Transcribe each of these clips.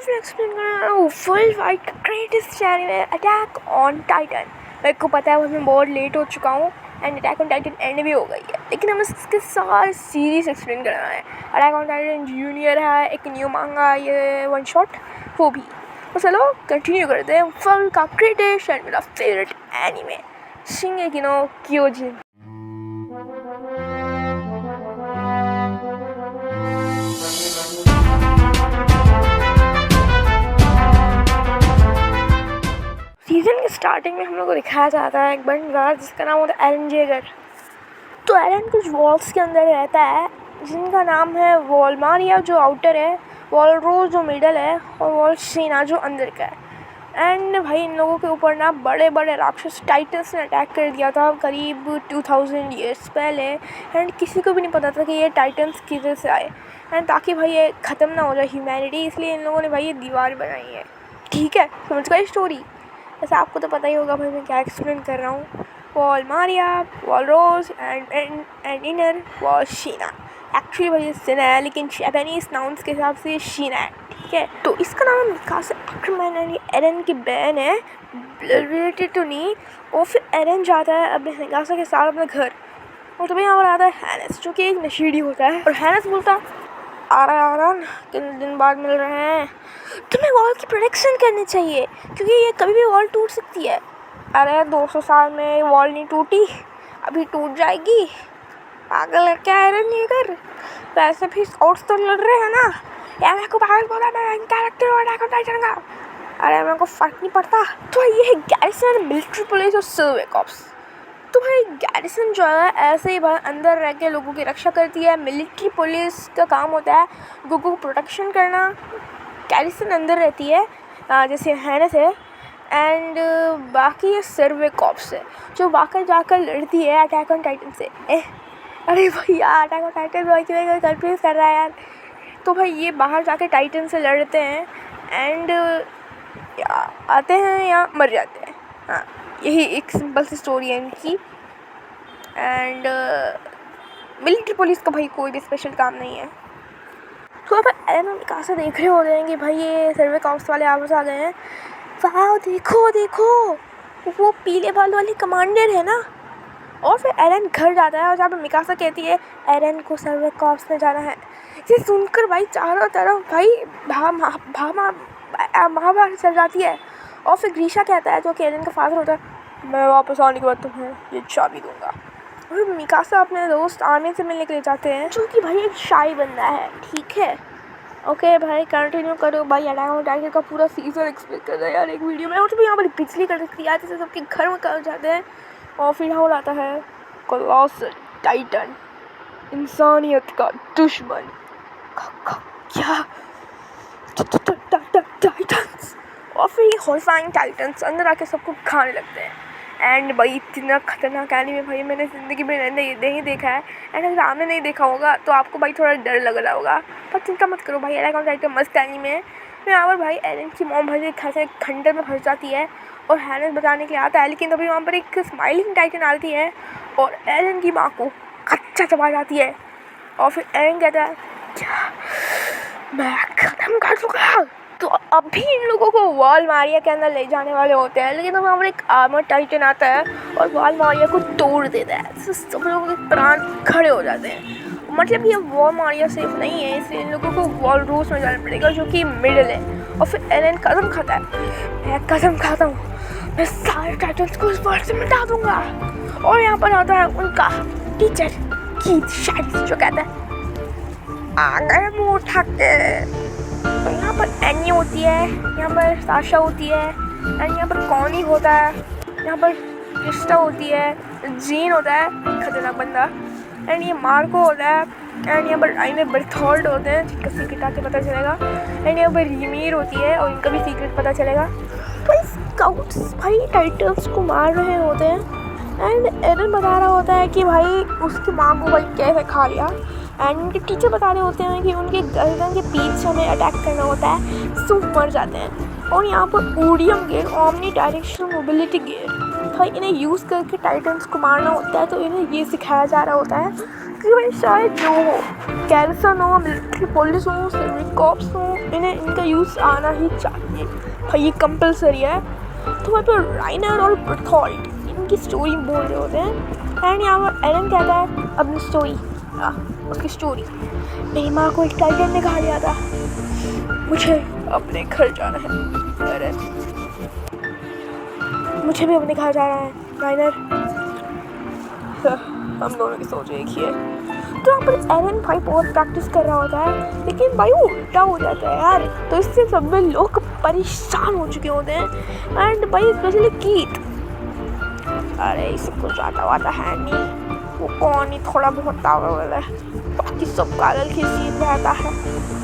मैं एक्सप्लेन कर रहा हूँ full white greatest anime attack on Titan. मेरे को पता है मैं बहुत लेट हो चुका हूँ and attack on Titan and भी हो गई है, लेकिन हमें इसके सारे सीरीज एक्सप्लेन करना है। अटैक ऑन टाइटन जूनियर है, एक न्यू मांगा, ये वन शॉट वो भी। तो चलो कंटिन्यू करते हैं फुल का ग्रेटेस्ट एंड मेरा फेवरेट एनीमे शिंगेकी नो क्योजिन। सीज़न के स्टार्टिंग में हम लोग को दिखाया जाता है एक बंदा जिसका नाम होता है एरन जेगर। तो एरन कुछ वॉल्स के अंदर रहता है जिनका नाम है वॉलमारिया जो आउटर है, वॉलरोज जो मिडल है और वॉलशीना जो अंदर का है। एंड भाई इन लोगों के ऊपर ना बड़े बड़े राक्षस टाइटन्स ने अटैक कर दिया था करीब 2000 ईयर्स पहले। एंड किसी को भी नहीं पता था कि ये टाइटन्स किधर से आए, एंड ताकि भाई ये ख़त्म ना हो जाए ह्यूमैनिटी, इसलिए इन लोगों ने भाई ये दीवार बनाई है। ठीक है, समझ गए स्टोरी। वैसे आपको तो पता ही होगा भाई मैं क्या एक्सप्लेन कर रहा हूँ। वॉलमारिया, वॉलरोज एंड इनर वॉलशीना। एक्चुअली भाई ये सिना है, लेकिन जापानीज नाउन्स के हिसाब से शीना है। ठीक है, तो इसका नाम मिकासा एक्टरमैन है, एरन की बहन है, रिलेटेड तो नहीं। और फिर एरन जाता है अपने मिकासा के साथ अपने घर, और तभी यहाँ पर आता है हैनस जो कि एक नशीड़ी होता है। और हैनस बोलता आ रहा कितने दिन बाद मिल रहे हैं, तुम्हें वॉल की प्रोटेक्शन करनी चाहिए क्योंकि ये कभी भी वॉल टूट सकती है। अरे 200 साल में वॉल नहीं टूटी, अभी टूट जाएगी। पागल है क्या एरन ये कर, वैसे भी स्काउट्स तो लड़ रहे हैं ना। यार मेरे को पागल बोला, मैं कैरेक्टर और अटैक ऑन टाइटन का। अरे मेरे को फ़र्क नहीं पड़ता। तो ये है गैरिसन, मिलिट्री पुलिस और सिल्वर कॉप्स। तो भाई गैरिसन जो है ऐसे ही भाई अंदर रह के लोगों की रक्षा करती है। मिलिट्री पुलिस का काम होता है लोगों को प्रोटेक्शन करना। गैरिसन अंदर रहती है जैसे हैनस है, एंड बाकी ये सर्वे कॉप्स है जो बाहर जाकर लड़ती है अटैक ऑन टाइटन से। अरे भैया अटैक ऑन टाइटन भाई कंफ्यूज कर रहा है यार। तो भाई ये बाहर जाके टाइटन से लड़ते हैं एंड आते हैं या मर जाते हैं। हाँ, यही एक सिंपल सी स्टोरी है इनकी। एंड मिलिट्री पुलिस का भाई कोई भी स्पेशल काम नहीं है। तो अब एरन कहाँ से देख रहे हो रहे हैं कि भाई ये सर्वे कॉप्स वाले आपस आ गए हैं। वाह देखो देखो, वो पीले बाल वाली कमांडर है ना। और फिर एरन घर जाता है और जहाँ पर मिकासा कहती है एरन को सर्वे कॉप्स में जाना है। ये सुनकर भाई चारों तरफ भाई महाभारत चल जाती है। और फिर ग्रीशा कहता है जो कि एरन का फादर होता है, मैं वापस आने के बाद तुम्हें ये चाबी दूंगा। और मिकासा अपने दोस्त आर्मी से मिलने के लिए जाते हैं जो कि भाई एक शाही बंदा है। ठीक है, ओके भाई कंटिन्यू करो भाई। अटैक ऑन टाइटन का पूरा सीजन एक्सप्लेन कर रहा है यार एक वीडियो में। और तो यहाँ पर बिजली कड़कती है जैसे सबके घर में कर जाते हैं। और फिर यहाँ आता है कोलोसल टाइटन, इंसानियत का दुश्मन। क्या टाइटन्स। और फिर ये हॉर्रिफाइंग टाइटन्स अंदर आके सबको खाने लगते हैं। एंड भाई इतना खतरनाक एनीमे भाई मैंने ज़िंदगी में नहीं देखा है। एंड अगर आपने नहीं देखा होगा तो आपको भाई थोड़ा डर लग रहा होगा, पर चिंता मत करो भाई, अटैक ऑन टाइटन मस्त एनीमे है। फिर यहाँ पर भाई एरन की मॉम भाई घर से खंडर में फंस जाती है और हैनस बचाने के लिए आता है, लेकिन तभी वहाँ पर एक स्माइलिंग टाइटन आती है और एरन की माँ को कच्चा चबा जाती है। और फिर एरन कहता है क्या मैं ख़त्म कर दूँगा। तो अभी इन लोगों को वॉलमारिया के अंदर ले जाने वाले होते हैं, लेकिन तब वहाँ पर एक आर्मर टाइटन आता है और वॉलमारिया को तोड़ देता है। तो सब लोगों के प्राण खड़े हो जाते हैं। मतलब ये वॉलमारिया सेफ नहीं है, इसलिए इन लोगों को वॉलरोज में जाना पड़ेगा जो कि मिडल है। और फिर एरन कदम खाता है, मैं कदम खाता हूँ, मैं सारे टाइटन्स को इस बार से मिटा दूँगा। और यहाँ पर आता है उनका टीचर कीथ शायद जो कहता है आ गए मुँह उठा के। तो यहाँ पर एनी होती है, यहाँ पर साशा होती है, एंड यहाँ पर कॉनी होता है, यहाँ पर क्रिस्टा होती है, जीन होता है खतरनाक बंदा, एंड ये मार्को होता है, एंड यहाँ पर आइने बर्थोल्ड होते हैं जिनका सीक्रेट आके पता चलेगा, एंड यहाँ पर रीमीर होती है और इनका भी सीक्रेट पता चलेगा। तो स्काउट्स भाई टाइटन्स को मार रहे होते हैं एंड एरन बता रहा होता है कि भाई उसकी माँ को भाई कैसे खा लिया। एंड उनके टीचर बता रहे होते हैं कि उनके गर्दन के पीछे हमें अटैक करना होता है, सूप मर जाते हैं। और यहाँ पर ओडियम gear, omni directional mobility gear, भाई इन्हें यूज़ करके टाइटन्स को मारना होता है। तो इन्हें ये सिखाया जा रहा होता है कि भाई शायद जो हो, गैरिसन हो, मिलिट्री पुलिस हो, सिविल कॉप्स हो, इन्हें इनका यूज़ आना ही चाहिए भाई, ये कंपलसरी है। तो वहाँ पर राइनर और बर्थोल्ट इनकी स्टोरी बोल रहे होते हैं एंड यहाँ पर एलन कहता है अपनी स्टोरी, उसकी स्टोरी, मेरी माँ को एक टाइटन ने खा लिया था, मुझे अपने घर जाना है एलन, मुझे भी अपने घर जाना है राइनर। हम दोनों की सोच एक ही है। तो यहाँ पर एलन भाई बहुत प्रैक्टिस कर रहा होता है, लेकिन भाई वो उल्टा हो जाता है यार, तो इससे सब लोग परेशान हो चुके होते हैं एंड भाई स्पेशली कीथ, अरे सब कुछ आता वाता है नहीं, वो कौन ही थोड़ा बहुत पावरफुल है, बाकी सब पागल की सीन रहता है,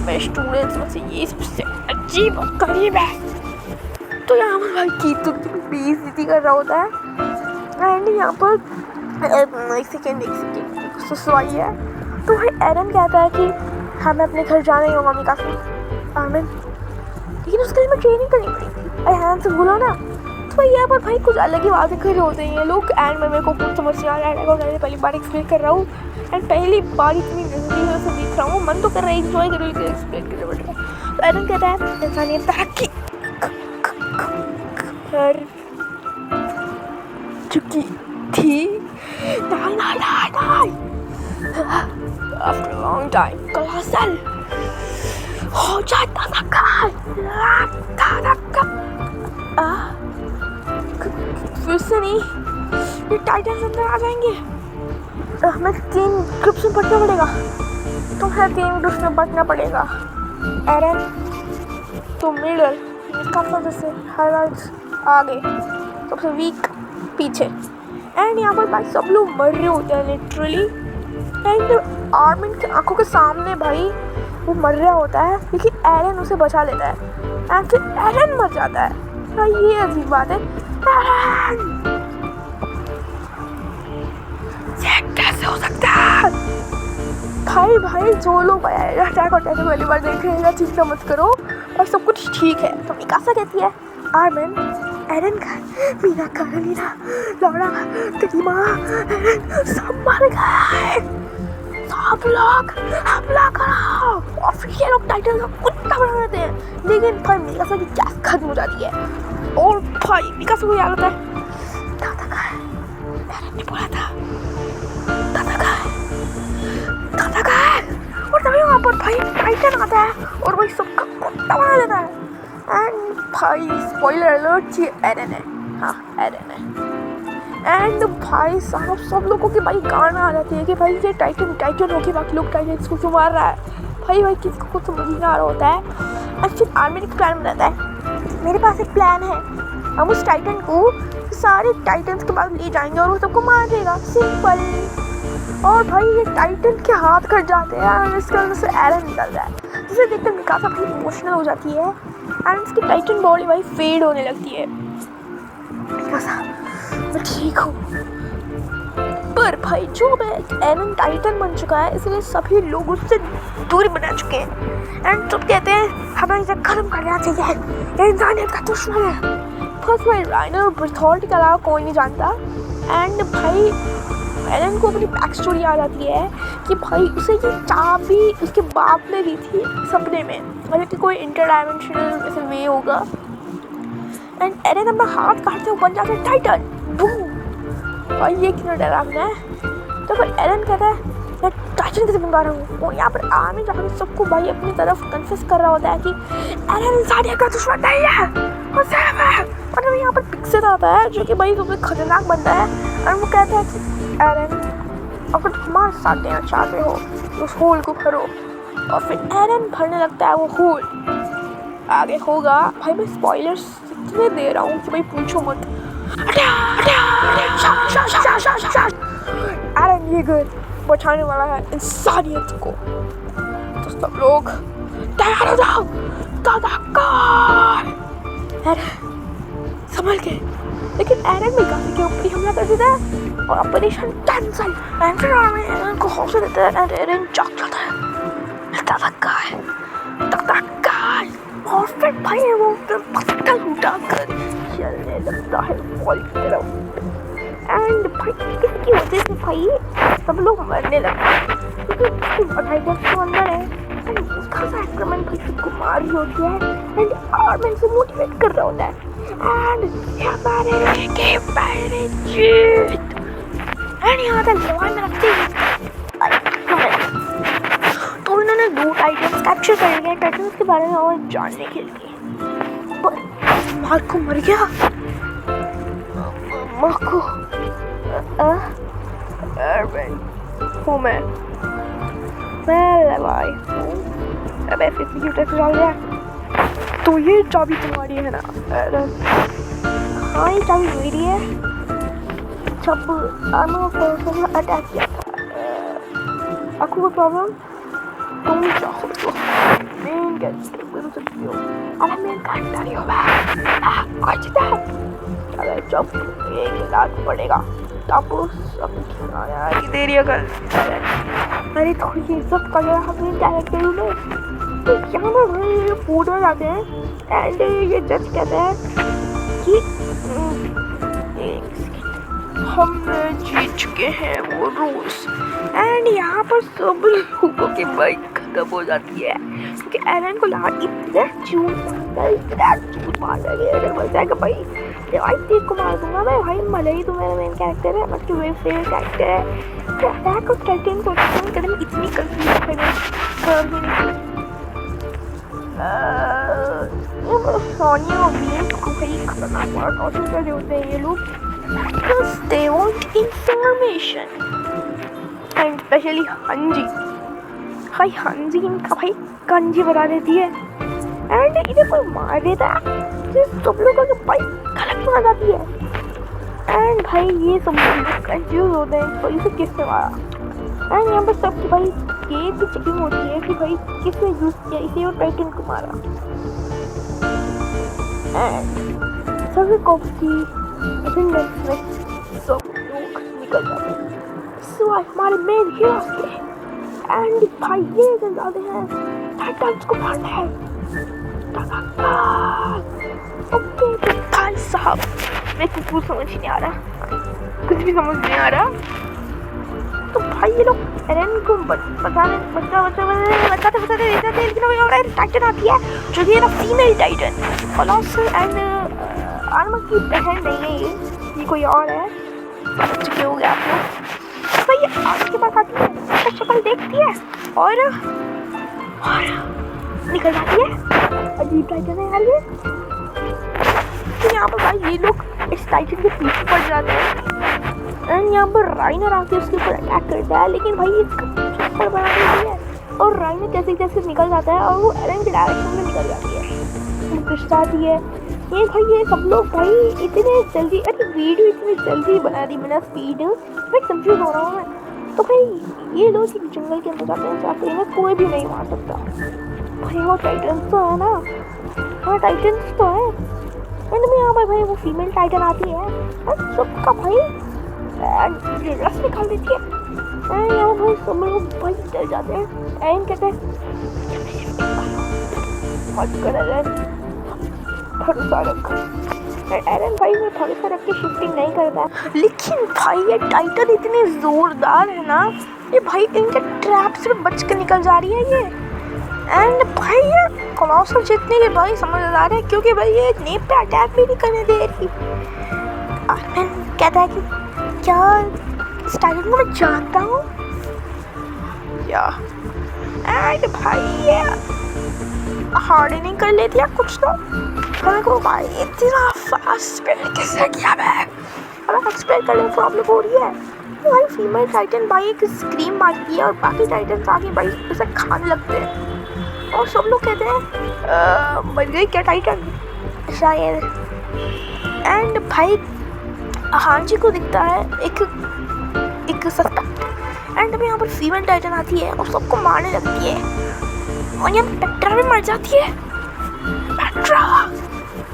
मेरे स्टूडेंट्स में से ये सबसे अजीब और करीब है। तो यहाँ पर भाई कीथ तो बेइज्जती कर रहा होता है एंड यहाँ पर एक सेकेंड सुसवाई है। तो भाई एरन कहता है कि हमें अपने घर जाना ही होगा मम्मी काफी आमिन, लेकिन उसके लिए मैं ट्रेनिंग करनी पड़ेगी, अरे हैन से बोलो ना। तो भाई यहाँ पर भाई कुछ अलग ही बातें कर रहे होते हैं ये लोग एंड मैं मेरे को कुछ समझ नहीं आ रहा है, मैं पहली बार एक्सप्लेन कर रहा हूँ एंड पहली बार इतनी नज़दीक से देख रहा हूँ, मन तो कर रहा है इंजॉय करो, लेकिन एक्सप्लेन करना पड़ रहा है। तो एरन कहता है इंसानियत तरक्की कर चुकी थी, after a long time, colossal हो जाता था फिर से नहीं, ये टाइटन्स अंदर आ जाएंगे, हमें 3 ग्रुप्स में बंटना पड़ेगा, तुम्हें 3 ग्रुप्स में बंटना पड़ेगा एरन, तो मिडल, इसका फर्स्ट से हाईलाइट्स आगे, सबसे वीक पीछे एंड यहाँ पर भाई सब लोग मर रहे होते हैं लिटरली एंड आर्मिन की आंखों के सामने भाई वो मर रहा होता है, लेकिन एरन उसे बचा लेता है एंड फिर एरन मर जाता है। भाई ये अजीब बात है, एरन ये कैसे हो सकता है? भाई जो लोग अटैक और अटैक पहली बार देख रहे हैं चिंता मत करो और सब कुछ ठीक है। तो मिकासा कहती है आर्मिन एरन का, मीना, कैरोलिना, लौरा, तेरी माँ, एरन सब मर गए, सब लोग हमला करो और फिर ये लोग टाइटन का कुत्ता बना देते हैं, लेकिन भाई मिकासा की गैस खत्म हो जाती है और भाई मिकासा को याद आता है दादा का है, एरन ने बोला था दादा का है और तभी वहाँ पर भाई टाइटन आता है और वही सबका कुत्ता बना देता है एंड भाई स्पॉइलर अलर्ट, ये एरन है, हाँ एरन है एंड भाई साहब सब लोगों की भाई गाना आ जाती है कि भाई ये टाइटन होके बाकी लोग टाइटन्स को क्यों मार रहा है। भाई किसी को कुछ समझ नहीं आ रहा होता है। एक्चुअली आर्मी एक प्लान बनाता है, मेरे पास एक प्लान है, हम उस टाइटन को सारे टाइटन्स के पास ले जाएंगे और वो सबको मार देगा, सिंपल। और भाई ये टाइटन के हाथ कट जाते हैं और इसके अंदर से एरन निकल रहा है, जिसे देखकर मिकासा भाई इमोशनल हो जाती है एंड इसकी टाइटन बॉडी भाई फेड होने लगती है। मिकासा मैं ठीक हूँ, पर भाई जो एरन टाइटन बन चुका है इसलिए सभी लोग उससे दूरी बना चुके हैं एंड सब कहते हैं हमें इसे खत्म करना चाहिए, ये इंसानियत का दुश्मन है। फर्स्ट भाई राइनर और बर्थोल्ट के अलावा कोई नहीं जानता एंड भाई एरन को अपनी बैक स्टोरी आ जाती है कि भाई उसे ये चाबी उसके बाप ने दी थी सपने में, मतलब कि कोई इंटरडायमेंशनल ऐसे वे होगा एंड एरन अपना हाथ काटते हुए बन जाता है टाइटन, बूम। और ये कितना डरावना है। तो फिर एरन कहता है मैं टाइटन कैसे बन पा रहा हूँ, और यहाँ पर आर्मी जाकर सबको भाई अपनी तरफ कन्फेस कर रहा होता है कि एरन इंसानियत का दुश्मन नहीं है, वो सेफ है। और यहाँ पर पिक्सेल आता है जो कि भाई सबसे खतरनाक बनता है और वो कहता है कि एरन अगर तुम हमारे साथ देना चाहते हो तो उस होल को भरो, और फिर एरन भरने लगता है वो होल। आगे होगा भाई, मैं स्पॉयलर्स इतने दे रहा हूँ कि भाई पूछो मत। एरन येगर बचाने वाला है इंसानियत को, तो सब लोग तैयार हो जाओ, एरन संभल के। लेकिन एरन मिकासा के ऊपर हमला कर देता है और ऑपरेशन कैंसिल। एरन को हौसला देता है एंड एरन जाग जाता है, और फिर भाई वो पत्थर उठाकर चलने लगता है बॉल की तरफ एंड भाई किसकी वजह से भाई सब लोग मरने लगे क्योंकि टाइटन्स तो अंदर है एंड उसका एक्सपेरिमेंट भाई सबको मार रही होती है एंड आर्मन से मोटिवेट कर रहा होता है एंड हमारे के पहले जीत एंड यहाँ तक लॉय में रखते तो इन्होंने 2 टाइटन्स कैप्चर कर लिए टाइटन्स के बारे में और जानने के लिए। मार्को मर गया। मार्को हूँ मैं भाई अबे फिर भी क्यों चल गया। तो ये चाबी तुम्हारी है ना? हाँ ये चाबी मेरी है। जब आर्मर पर्सन ने अटैक किया था आपको कोई प्रॉब्लम? तुम क्या सोचो मेन कैरेक्टर बन सकती हो। अरे मेन कैरेक्टर ही हो मैं कुछ था। अरे जब एक इलाज पड़ेगा तब सब आया कि देरी कर। अरे थोड़ी इज्जत कर रहा है मेन कैरेक्टर ने। तो यहाँ पर भाई फूड में जाते हैं एंड ये जज कहते हैं कि हमने जीत चुके हैं वो रोज एंड यहाँ पर सब लोगों की बाइक खत्म हो जाती है क्योंकि एलन को लगा इतना चूत मार देंगे अगर मर जाएगा भाई डिवाइस को मार दूंगा मैं भाई भले ही तो मेरा मेन कैरेक्टर है बट मेरा फेवरेट कैरेक्टर है। तो अटैक ऑफ टाइटन को करने में इतनी कंफ्यूज कर भी नहीं सोनिया और बीन को भाई खतरनाक और टॉर्चर कर रहे होते हैं ये लोग because they want information and especially हंजी भाई हंजी इनका भाई कंजी बना देती है एंड इन्हें कोई मार देता है तो सब लोगों की बाइक गलत बना जाती है एंड भाई ये सब लोग कंफ्यूज होते हैं तो इसे किसने मारा एंड यहाँ पर सबकी भाई ये भी चेकिंग होती है कि भाई किसने यूज किया इसे और टाइटन को मारा एंड सभी कॉपी सब लोग निकल जाते हैं सिवाय हमारे मेन हीरोज के एंड भाई ये जाते हैं टाइटन्स को मारना है। ओके तो भाई साहब मेरे को कुछ समझ नहीं आ रहा कुछ भी समझ नहीं आ रहा। तो भाई ये लोग एरन को बताते लेकिन वो टाइटन आती है जो कि है ना female Titan Colossus and armour की बहन नहीं है ये कोई और है समझ चुके हो गए आप लोग। तो ये आगे के पास आती है तो शक्ल देखती है और निकल जाती है। अजीब टाइटन है यार ये। तो यहाँ पर भाई ये लोग इस टाइटन के पीछे पड़ जाते हैं एंड यहाँ पर राइनर आके उसके ऊपर अटैक करता है लेकिन भाई इसका चक्कर बना देती है और राइनर जैसे जैसे निकल जाता है और वो एरन के डायरेक्शन में निकल जाती है वो गुस्साती है। ये भाई ये सब लोग भाई इतने जल्दी अरे वीडियो इतनी जल्दी बना दी बिना स्पीड मैं कंफ्यूज हो रहा हूँ मैं। तो भाई ये लोग एक जंगल के अंदर जाते हैं जाते हैं कोई भी नहीं मार सकता भाई वो टाइटन्स तो है ना हाँ टाइटन्स तो है एंड में यहाँ पर भाई वो फीमेल टाइटन आती है और सबका भाई रस निकाल देती है एंड यहाँ भाई सब लोग भाई डर जाते हैं एंड कहते हैं मत कर एरन भरोसा रख। एरन भाई में भरोसा रख के शिफ्टिंग नहीं करता लेकिन भाई ये टाइटन इतनी जोरदार है ना ये भाई इनके ट्रैप से बच के निकल जा रही है ये एंड भाई ये कोलोसस जितने के भाई समझदार है क्योंकि भाई ये नेप पे अटैक भी नहीं करने दे रही। आर्मन कहता है कि क्या इस टाइटन को मैं जानता हूँ क्या एंड भाई ये हार्डनिंग कर लेती है कुछ तो को भाई इतना फास्ट स्पेल कैसे किया मैं अगर एक्सप्लेन करने में प्रॉब्लम हो रही है तो भाई फीमेल टाइटन भाई एक स्क्रीम मारती है और बाकी टाइटन आके भाई उसे खाने लगते हैं और सब लोग कहते हैं मर गई क्या टाइटन शायद एंड भाई हांजी को दिखता है एक सस्पेक्ट एंड में यहाँ पर फीमेल टाइटन आती है और सबको मारने लगती है और यहाँ पेट्रा भी मर जाती है पेट्रा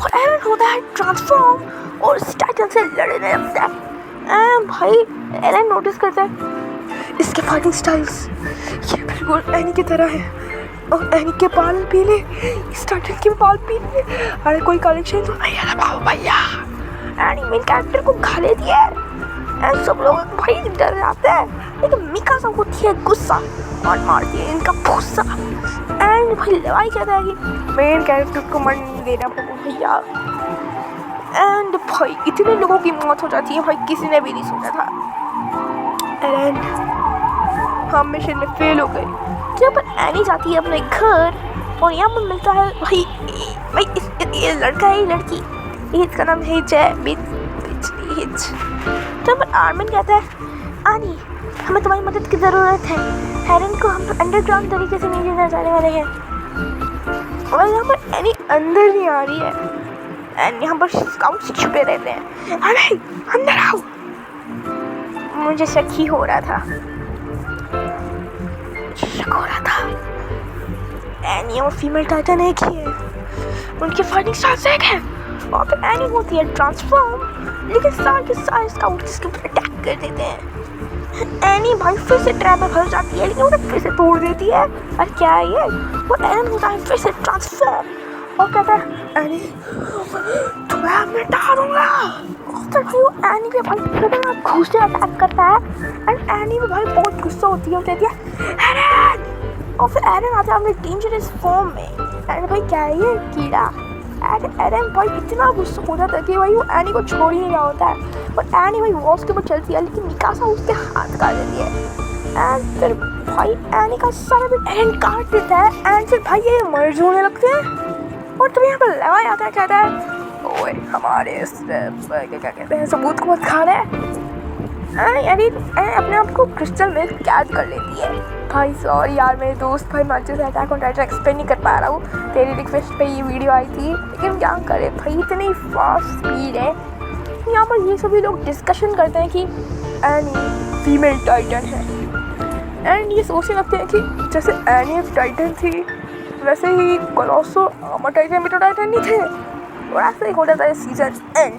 और एरन होता है ट्रांसफॉर्म और इस टाइटन से लड़ने लगता है भाई एरन नोटिस करता है इसके फाइटिंग स्टाइल्स ये बिल्कुल एनी की तरह है और एनी के बाल पीले इस टाइटन के बाल पीले अरे कोई कलेक्शन तो नहीं है भैया एनी मेन कैरेक्टर को खा लेती है एंड सब लोग भाई डर जाते हैं, लेकिन मिकासा होती है गुस्सा और मारती है इनका भूसा। एंड भाई लड़ाई कहता है कि मेन कैरेक्टर को मर नहीं देना भैया। एंड भाई इतने लोगों की मौत हो जाती है, भाई किसी ने भी नहीं सोचा था। एंड हम मिशन में फेल हो गए। जब एनी जाती है अपने घर और यहाँ पर मिलता है भाई ये लड़का है लड़की, इसका नाम है जय। जब आर्मिन कहता है एनी हमें तुम्हारी मदद की ज़रूरत है, हेरन को हम अंडरग्राउंड तरीके से नहीं लेना जाने वाले हैं। और यहाँ पर एनी अंदर नहीं आ रही है एंड यहाँ पर स्काउट्स छुपे रहते हैं। अरे अंदर आओ, मुझे शक ही हो रहा था। एनी और फीमेल टाइटन एक ही है, उनके फाइटिंग स्टाइल्स एक है। और फिर एनी होती है ट्रांसफॉर्म, लेकिन सारे के सारे स्काउट्स इसके ऊपर अटैक कर देते हैं। एनी भाई फिर से ट्रैप में फंस जाती है, लेकिन उसे फिर से तोड़ देती है। और क्या है ये, वो एरन होता है फिर से ट्रांसफॉर्म और कहता है एनी तुम्हें मिटा दूंगा। और फिर भाई वो एनी के भाई फिर घूस से अटैक करता है एंड एनी में भाई बहुत गुस्सा होती है और कहती है एरन। और फिर एरन आता है अपने डेंजरस फॉर्म में। एंड भाई क्या है ये कीड़ा। एरन भाई इतना गुस्सा हो जाता है कि भाई वो एनी को छोड़ ही नहीं रहा होता है। और एनी भाई वॉल्स के ऊपर चलती है, लेकिन मिकासा उसके हाथ काट देती है। एंड फिर भाई एनी का सारा भी एरन काट देता है। एंड फिर भाई ये मर्ज होने लगते हैं और तुम्हें यहाँ पर लगा आता है, कहता है ओए हमारे क्या कहते हैं सबूत को मत खा रहे। यानी अपने आप को क्रिस्टल में कैद कर लेती है। भाई सॉरी यार मेरे दोस्त, भाई मैं अच्छे से अटैक ऑन टाइटन एक्सप्लेन नहीं कर पा रहा हूँ, तेरी रिक्वेस्ट पे ये वीडियो आई थी, लेकिन क्या करे भाई इतनी फास्ट स्पीड है। यहाँ पर ये सभी लोग डिस्कशन करते हैं कि एनी फीमेल टाइटन है। एंड ये सोचने लगते हैं कि जैसे एनी एक टाइटन थी वैसे ही कोलोसो आर्मर टाइटन भी तो टाइटन नहीं थे। और ऐसे ही हो जाता है सीजन एंड।